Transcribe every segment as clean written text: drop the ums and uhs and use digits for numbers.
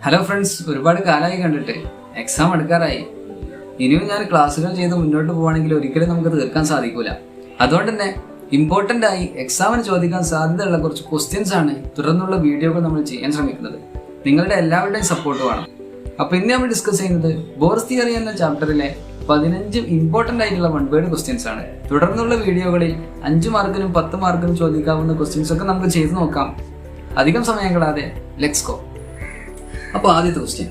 Hello friends, ഒരുപാട് കാലമായി കണ്ടിട്ട്. എക്സാം എടുക്കാറായി. ഇനിയും ഞാൻ ക്ലാസ്സുകൾ ചെയ്ത് മുന്നോട്ട് പോവുകയാണെങ്കിൽ ഒരിക്കലും നമുക്ക് തീർക്കാൻ സാധിക്കൂല. അതുകൊണ്ട് തന്നെ ഇമ്പോർട്ടൻ്റ് ആയി എക്സാമിന് ചോദിക്കാൻ സാധ്യതയുള്ള കുറച്ച് ക്വസ്റ്റ്യൻസ് ആണ് തുടർന്നുള്ള വീഡിയോകൾ നമ്മൾ ചെയ്യാൻ ശ്രമിക്കുന്നത്. നിങ്ങളുടെ എല്ലാവരുടെയും സപ്പോർട്ട് വേണം. അപ്പോൾ ഇന്ന് നമ്മൾ ഡിസ്കസ് ചെയ്യുന്നത് ബോർസ് തിയറി എന്ന ചാപ്റ്ററിലെ 15 ഇമ്പോർട്ടൻ്റ് ആയിട്ടുള്ള വൺ വേർഡ് ക്വസ്റ്റ്യൻസ് ആണ്. തുടർന്നുള്ള വീഡിയോകളിൽ 5 മാർക്കിനും 10 മാർക്കിനും ചോദിക്കാവുന്ന ക്വസ്റ്റ്യൻസ് ഒക്കെ നമുക്ക് ചെയ്ത് നോക്കാം. അധികം സമയം കളയാതെ ലെറ്റ്സ് ഗോ. അപ്പോൾ ആദ്യത്തെ question,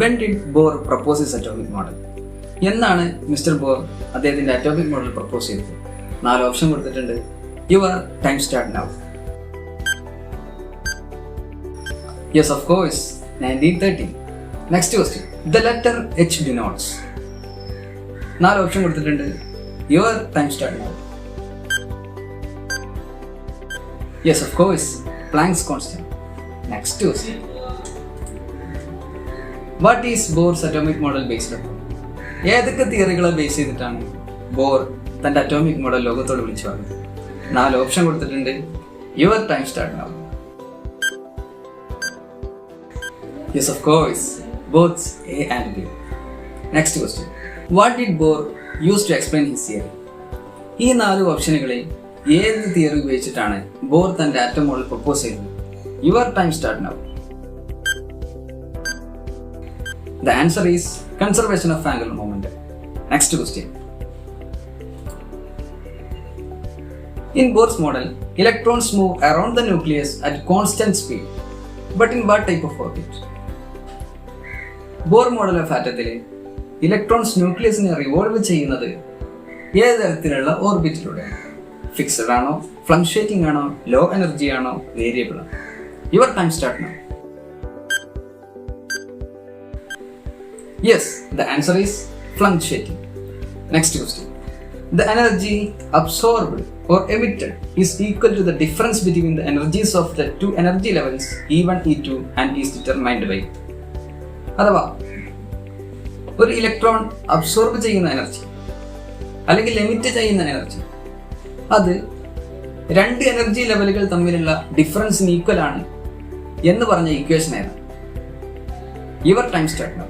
when did Bohr propose his atomic model? എന്നാണ് മിസ്റ്റർ ബോർ അദ്ദേഹത്തിന്റെ അറ്റോമിക് മോഡൽ പ്രപ്പോസ് ചെയ്തത്? 4 ഓപ്ഷൻ കൊടുത്തിട്ടുണ്ട്. Your time start now. Yes, of course 1930. Next question, the letter H denotes. 4 option കൊടുത്തിട്ടുണ്ട്. Your time start now. Yes, of course Planck's constant. Next question, what is Bohr's atomic model based upon? ഏതൊക്കെ തിയറികളെ base ചെയ്തിട്ടാണ് Bohr തന്റെ atomic model ലോകത്തോട് വിളിച്ചു പറഞ്ഞത്? 4 option കൊടുത്തിട്ടുണ്ട്. Your time start now. Yes, of course both A and B. Next question, what did Bohr use to explain his theory? ഈ 4 ഓപ്ഷനുകളിൽ ഏത് തിയറി ഉപയോഗിച്ചിട്ടാണ് ബോർ തന്റെ ആറ്റം മോഡൽ പ്രപ്പോസ് ചെയ്തത്? Your time start now. The answer is conservation of angular momentum. Next question. In Bohr's model, electrons move around the nucleus at constant speed. But in what type of orbit? Bohr model of atomത്തിൽ electrons ന്യൂക്ലിയസിനെ revolve ചെയ്യുന്നത് ഏത് തരത്തിലുള്ള ഓർബിറ്റിലൂടെയാണ്? Fixed ആണോ, fluctuating ആണോ, low energy ആണോ, variable ആണോ? Your time start now. Yes, the answer is fluctuating. Next question. The energy absorbed or emitted is equal to the difference between the energies of the two energy levels E1, E2 and is determined by. അഥവാ ഒരു electron absorb ചെയ്യുന്ന energy അല്ലെങ്കിൽ emit ചെയ്യുന്ന energy അത് 2 energy ലെവലുകൾ തമ്മിലുള്ള ഡിഫറൻസിന് equal ആണ് എന്ന് പറഞ്ഞ ഇക്വേഷൻ ഏതാണ്? Your time start now.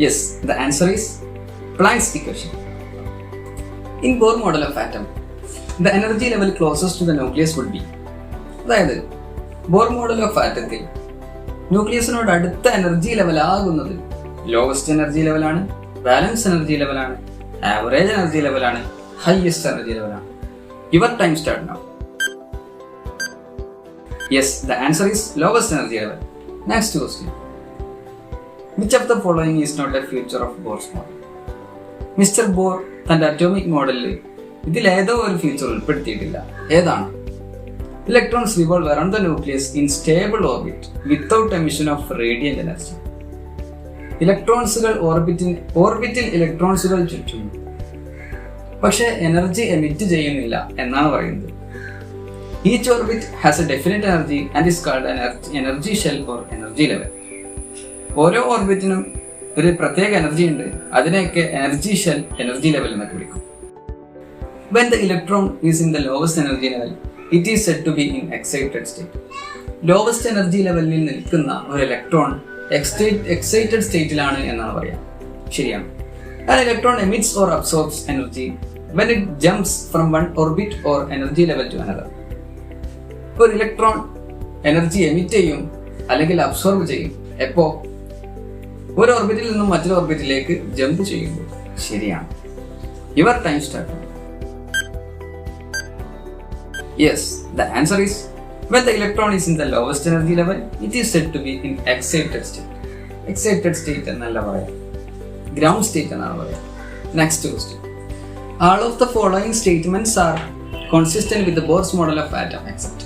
Yes, the answer is Planck's equation. In Bohr model of atom, the energy level closest to the nucleus would be. അതായത് ബോർ മോഡൽ ഓഫ് ആറ്റത്തിൽ ന്യൂക്ലിയസിനോട് അടുത്ത energy level ആകുന്നത് lowest energy ലെവലാണ്, balance energy ലെവലാണ്, average energy ലെവലാണ്, highest energy ലെവലാണ്. Your time start now. Yes, the answer is lowest energy level. Next question. Which of the following is not a feature of Bohr's model? Mister Bohr തന്റെ atomic മോഡലിൽ ഇതിൽ ഏതോ ഒരു feature ഉൾപ്പെടുത്തിയിട്ടില്ല. ഏതാണ്? Electrons revolve around the nucleus in stable orbit without emission of radiant energy. ഇലക്ട്രോൺസുകൾ ഓർബിറ്റിൽ ഇലക്ട്രോൺസുകൾ ചുറ്റുന്നു, പക്ഷേ എനർജി എമിറ്റ് ചെയ്യുന്നില്ല എന്നാണ് പറയുന്നത്. Each orbit has a definite energy and is called energy shell or energy level. ഓരോ ഓർബിറ്റിനും ഒരു പ്രത്യേക എനർജി ഉണ്ട്. അതിനെയൊക്കെ എനർജി ഷെൽ, എനർജി ലെവൽ എന്നൊക്കെ വിളിക്കും. When the electron is in the lowest energy level, it is said to be in excited state. Lowest energy ലെവലിൽ നിൽക്കുന്ന ഒരു ഇലക്ട്രോൺ എക്സൈറ്റഡ് സ്റ്റേറ്റിലാണ് എന്നാണ് പറയാം. ശരിയാണ്. An electron emits or absorbs energy when it jumps from one orbit or energy level to another. ഒരു electron energy emit ചെയ്യും അല്ലെങ്കിൽ absorb ചെയ്യും എപ്പോ? ഒരു ഓർബിറ്റിൽ നിന്നും മറ്റൊരു ഓർബിറ്റിലേക്ക് ജമ്പ് ചെയ്യുമ്പോൾ. ശരിയാണ്. Your time start. Yes, the answer is when the electron is in the lowest energy level, it is said to be in excited state. Excited state എന്നല്ല പറയാം, ഗ്രൗണ്ട് സ്റ്റേറ്റ് എന്നാണ് പറയാം. Next question, all of the following statements are consistent with the Bohr's model of atom except.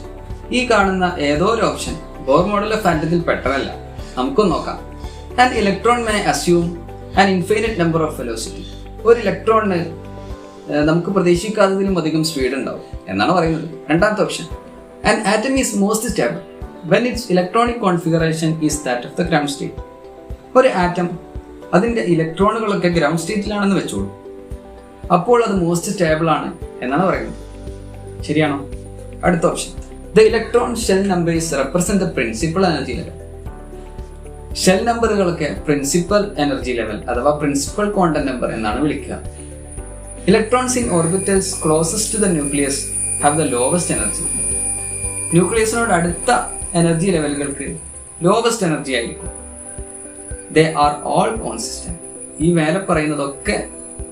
ഈ കാണുന്ന ഏതോ ഒരു option Bohr model of ആറ്റത്തിൽ പെട്ടതല്ല. നമുക്കൊന്ന് നോക്കാം. An electron may assume an infinite number of velocity. ഒരു ഇലക്ട്രോണിന് നമുക്ക് പ്രതീക്ഷിക്കാത്തതിലും അധികം സ്പീഡ് ഉണ്ടാവും എന്നാണ് പറയുന്നത്. രണ്ടാമത്തെ option, an atom is most stable when its electronic configuration is that of the ground state. ഒരു ആറ്റം അതിന്റെ ഇലക്ട്രോണുകളൊക്കെ ഗ്രൗണ്ട് സ്റ്റേറ്റിലാണെന്ന് വെച്ചോളൂ, അപ്പോൾ അത് മോസ്റ്റ് സ്റ്റേബിൾ ആണ് എന്നാണ് പറയുന്നത്. ശരിയാണോ? അടുത്ത option, The electron shell numbers represent the principal energy level. Shell നമ്പറുകളൊക്കെ പ്രിൻസിപ്പൽ എനർജി ലെവൽ അഥവാ പ്രിൻസിപ്പൽ ക്വാണ്ടം നമ്പർ എന്നാണ് വിളിക്കുക. Electrons in orbitals closest to the nucleus have the lowest energy. ന്യൂക്ലിയസിനോട് അടുത്ത എനർജി ലെവലുകൾക്ക് ലോവസ്റ്റ് എനർജി ആയിരിക്കും. They are all consistent. ഈ മേലെ പറയുന്നതൊക്കെ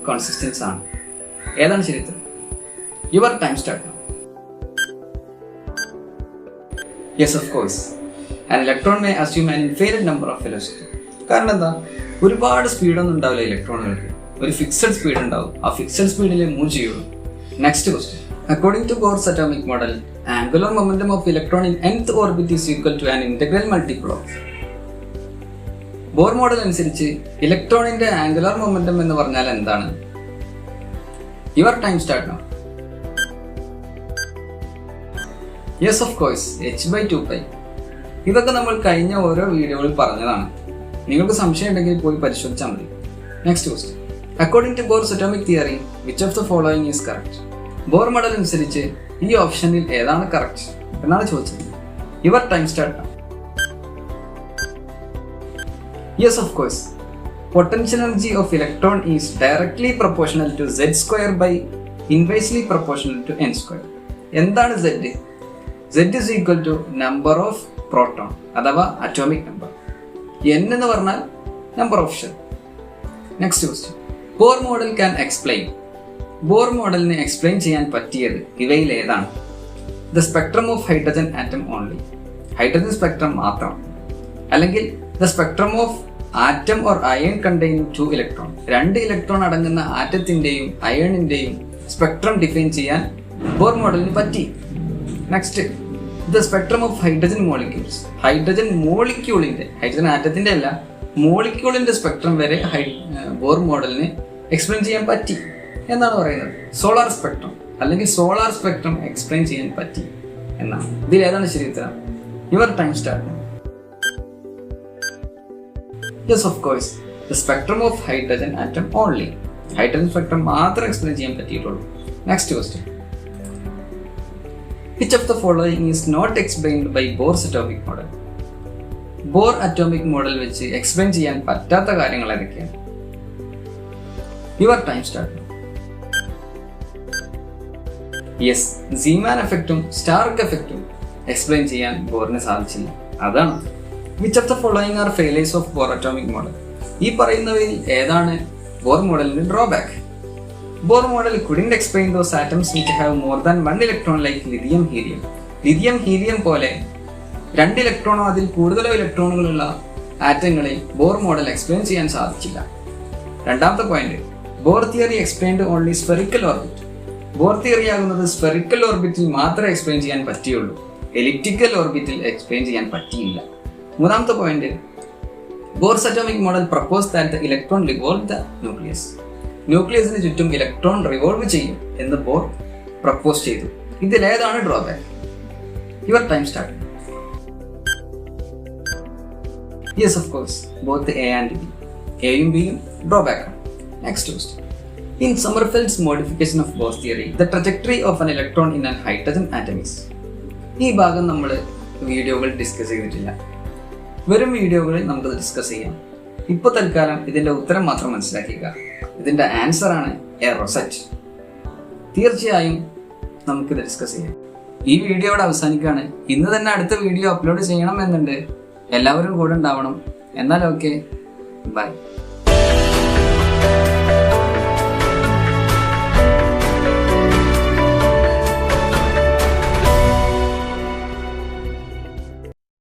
കോൺസിസ്റ്റൻസ് ആണ്. ഏതാണ് ശരിത്രം? Your time start. Yes, of course. An electron may assume an infinite number of velocity. കാരണം എന്താ? ഒരുപാട് സ്പീഡൊന്നും ഉണ്ടാവില്ല ഇലക്ട്രോണുകൾക്ക്. ഒരു ഫിക്സഡ് സ്പീഡ് ഉണ്ടാവും. ആ ഫിക്സഡ് സ്പീഡിൽ മൂവ് ചെയ്യുള്ളൂ. Next question. According to Bohr's atomic model, angular momentum of electron in nth orbit is equal to an integral multiple of. Bore model അനുസരിച്ച് ഇലക്ട്രോണിന്റെ ആംഗുലർ മൊമെന്റം എന്ന് പറഞ്ഞാൽ എന്താണ്? Your time start now. Yes, of course, h/2π. ഇതൊക്കെ നമ്മൾ കഴിഞ്ഞ ഓരോ വീഡിയോകളിൽ പറഞ്ഞതാണ്. നിങ്ങൾക്ക് സംശയം ഉണ്ടെങ്കിൽ പോയി പരിശോധിച്ചാൽ മതി. Next question. According to Bohr's atomic theory, which of the following is correct? Bohr model അനുസരിച്ച് ഈ ഓപ്ഷനിൽ ഏതാണ് കറക്റ്റ് എന്നാണ് ചോദിച്ചത്. Your time start. Yes, of course. Potential energy of electron is directly proportional to z² by inversely proportional to n². എന്താണ് z? Z is equal to number of proton അഥവാ atomic number. n എന്ന് പറഞ്ഞാൽ number of shell. Next question. Bohr model can explain. Bohr മോഡലിനെ explain ചെയ്യാൻ പറ്റിയത് ഇവയിൽ ഏതാണ്? The spectrum of hydrogen atom only. Hydrogen spectrum മാത്രം. അല്ലെങ്കിൽ the spectrum of atom or ion containing 2 electron. 2 electron അടങ്ങുന്ന ആറ്റത്തിന്റെയും അയണിന്റെയും സ്പെക്ട്രം ഡിഫൈൻ ചെയ്യാൻ ബോർ മോഡലിന് പറ്റി. Next, the spectrum of hydrogen molecules. Hydrogen മോളിക്യൂളിന്റെ, ഹൈഡ്രജൻ ആറ്റത്തിന്റെ അല്ല, മോളിക്യൂളിന്റെ സ്പെക്ട്രം വരെ ബോർ മോഡലിന് എക്സ്പ്ലെയിൻ ചെയ്യാൻ പറ്റി എന്നാണ് പറയുന്നത്. സോളാർ സ്പെക്ട്രം അല്ലെങ്കിൽ സോളാർ സ്പെക്ട്രം എക്സ്പ്ലെയിൻ ചെയ്യാൻ പറ്റി എന്നാണ്. ഇതിൽ ഏതാണ് ശരി ഉത്തരം? Your time start. Yes, of course, the spectrum of hydrogen atom only. Hydrogen spectrum മാത്രം എക്സ്പ്ലെയിൻ ചെയ്യാൻ പറ്റിയിട്ടുള്ളൂ. Next question. Which of the following is not explained by Bohr's atomic model? Bohr atomic model വെച്ച് explain ചെയ്യാൻ പറ്റാത്ത കാര്യങ്ങൾ ഏതൊക്കെയാണ്? Your time start. Yes, Zeeman എഫക്റ്റും Stark എഫക്റ്റും എക്സ്പ്ലെയിൻ ചെയ്യാൻ ബോറിന് സാധിച്ചില്ല. അതാണ്. Which of the following are failures of Bohr atomic model? ഈ പറയുന്നവയിൽ ഏതാണ് ബോർ മോഡലിന്റെ drawback? Bohr model couldn't explain those atoms which have more than 1 electron like lithium helium. Lithium helium പോലെ 2 ഇലക്ട്രോണോ അതിൽ കൂടുതലോ ഇലക്ട്രോണുകളുള്ള ആറ്റങ്ങളെ ബോർ മോഡൽ എക്സ്പ്ലെയിൻ ചെയ്യാൻ സാധിച്ചില്ല. രണ്ടാമത്തെ point, Bohr theory explained only spherical orbit. Bohr theory ആകുന്നത് സ്ഫെറിക്കൽ ഓർബിറ്റിൽ മാത്രമേ എക്സ്പ്ലെയിൻ ചെയ്യാൻ പറ്റിയുള്ളൂ. എലിപ്റ്റിക്കൽ ഓർബിറ്റിൽ എക്സ്പ്ലെയിൻ ചെയ്യാൻ പറ്റിയില്ല. മൂന്നാമത്തെ point, Bohr's atomic model propose that the electron revolve the nucleus. ന്യൂക്ലിയസിന് ചുറ്റും ഇലക്ട്രോൺ റിവോൾവ് ചെയ്യും എന്ന് ബോർ പ്രപ്പോസ് ചെയ്തു. ഇതിലേതാണ് drawback? Your time start. Yes, of course, both A and B. എയും ബിയും ഡ്രോബാക്ക് ആണ്. Next question. In Sommerfeld's modification of Bohr's theory, the trajectory of an electron in an hydrogen atom is. ഈ ഭാഗം നമ്മൾ വീഡിയോകൾ discuss ചെയ്തിട്ടില്ല. വരും വീഡിയോകളിൽ നമുക്കത് ഡിസ്കസ് ചെയ്യാം. ഇപ്പോൾ തൽക്കാലം ഇതിന്റെ ഉത്തരം മാത്രം മനസ്സിലാക്കുക. ഇതിന്റെ ആൻസർ ആണ് എ റൊസറ്റ്. തീർച്ചയായും നമുക്കിത് ഡിസ്കസ് ചെയ്യാം. ഈ വീഡിയോ ഇവിടെ അവസാനിക്കുകയാണ്. ഇന്ന് തന്നെ അടുത്ത വീഡിയോ അപ്ലോഡ് ചെയ്യണം എന്നുണ്ട്. എല്ലാവരും കൂടെ ഉണ്ടാവണം. എന്നാൽ ഓക്കെ, ബൈ.